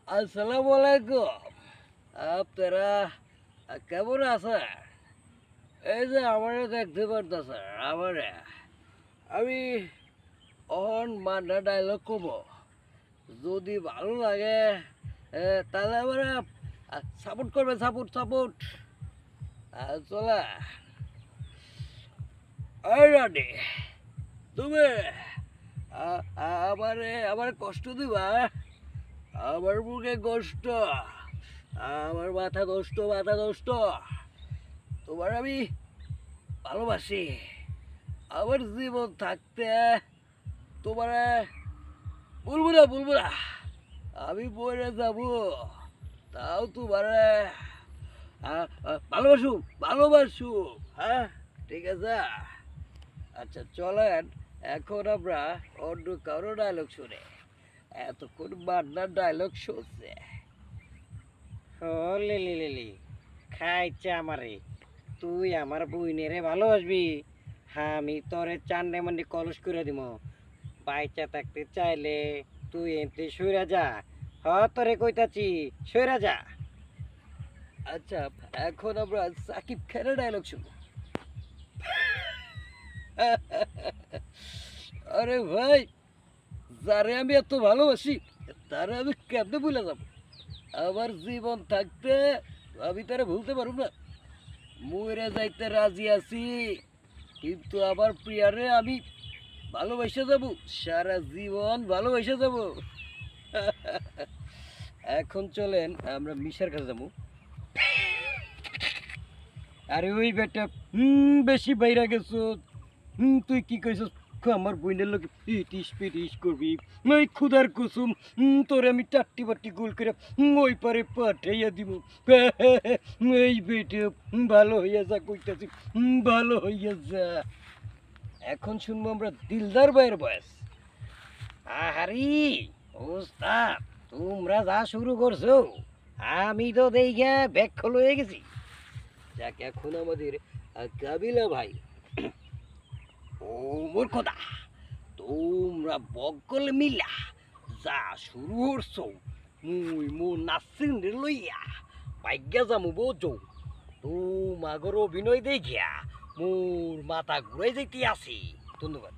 আসসালামু আলাইকুম। আপনারা কেমন আছেন? এই যে আমারে দেখতে পারতেছে আমারে, আমি অহন মান্না ডায়লগ কব। যদি ভালো লাগে তাহলে আমারে সাপোর্ট করবে, সাপোর্ট সাপোর্ট। চলে এই রানি, তুমি আমারে আমার কষ্ট দিবা। আমার বুকে কষ্ট, আমার মাথা নষ্ট, মাথা নষ্ট। তোমার আমি ভালোবাসি। আমার জীবন থাকতে তোমার বলবো না, বলবো না। আমি পড়ে যাব, তাও তোমার ভালোবাসু, ভালোবাসু। হ্যাঁ, ঠিক আছে। আচ্ছা চলেন, এখন আমরা অন্য কারো ডায়লগ শুনে। এতক্ষণ মান্নার ডায়লগ শুনছে। ও লিলি লিলি খাইছে আমারে, তুই আমার বইনেরে ভালোবাসবি। হ্যাঁ, আমি তোরে চান্ডে মান্ডে কলস করে দিব। বাইচা থাকতে চাইলে তুই এমনি সইরা যা। হ, তোরে কইতাছি সইরা যা। আচ্ছা, এখন আমরা সাকিব খানের ডায়লগ শুনবো। আরে ভাই, যারে আমি এত ভালোবাসি তারে আমি কেমনে ভুলে যাব? আমার জীবন থাকতে আমি তারে ভুলতে পারব না। মরে যাইতে রাজি আছি, কিন্তু আমার প্রিয়ারে আমি ভালোবাসে যাব, সারা জীবন ভালোবাসে যাব। এখন চলেন আমরা মিশার কাছে যাবো। আরে ওই বেটা, বেশি বাইরা গেছো। তুই কি কইছস? আমার বইনের লোক পিটিস পিটিস করবি। ওই খুদার কুসুম, তোরে আমি টাট্টি বাট্টি গোল করে ওই পারে পাঠাইয়া দিব। এই বেটে, ভালো হইয়া যা কইতাছি, ভালো হইয়া যা। এখন শুনবো আমরা দিলদার ভাইয়ের বয়স। আহারি ওস্তাদ, তোমরা যা শুরু করছো আমি তো দেখে ব্যাখ্যা লয়ে গেছি। যাক, এখন আমাদের কাবিলা ভাই। ও মূর্খদা, তোমরা বকল মিলা যা শুরু করছো, মুই মোর নাসিন লইয়া ভাগ্যা যামু বোঝো। তোমাগর অভিনয় দেখিয়া মোর মাথা ঘুরাই যাইতে আছি। ধন্যবাদ।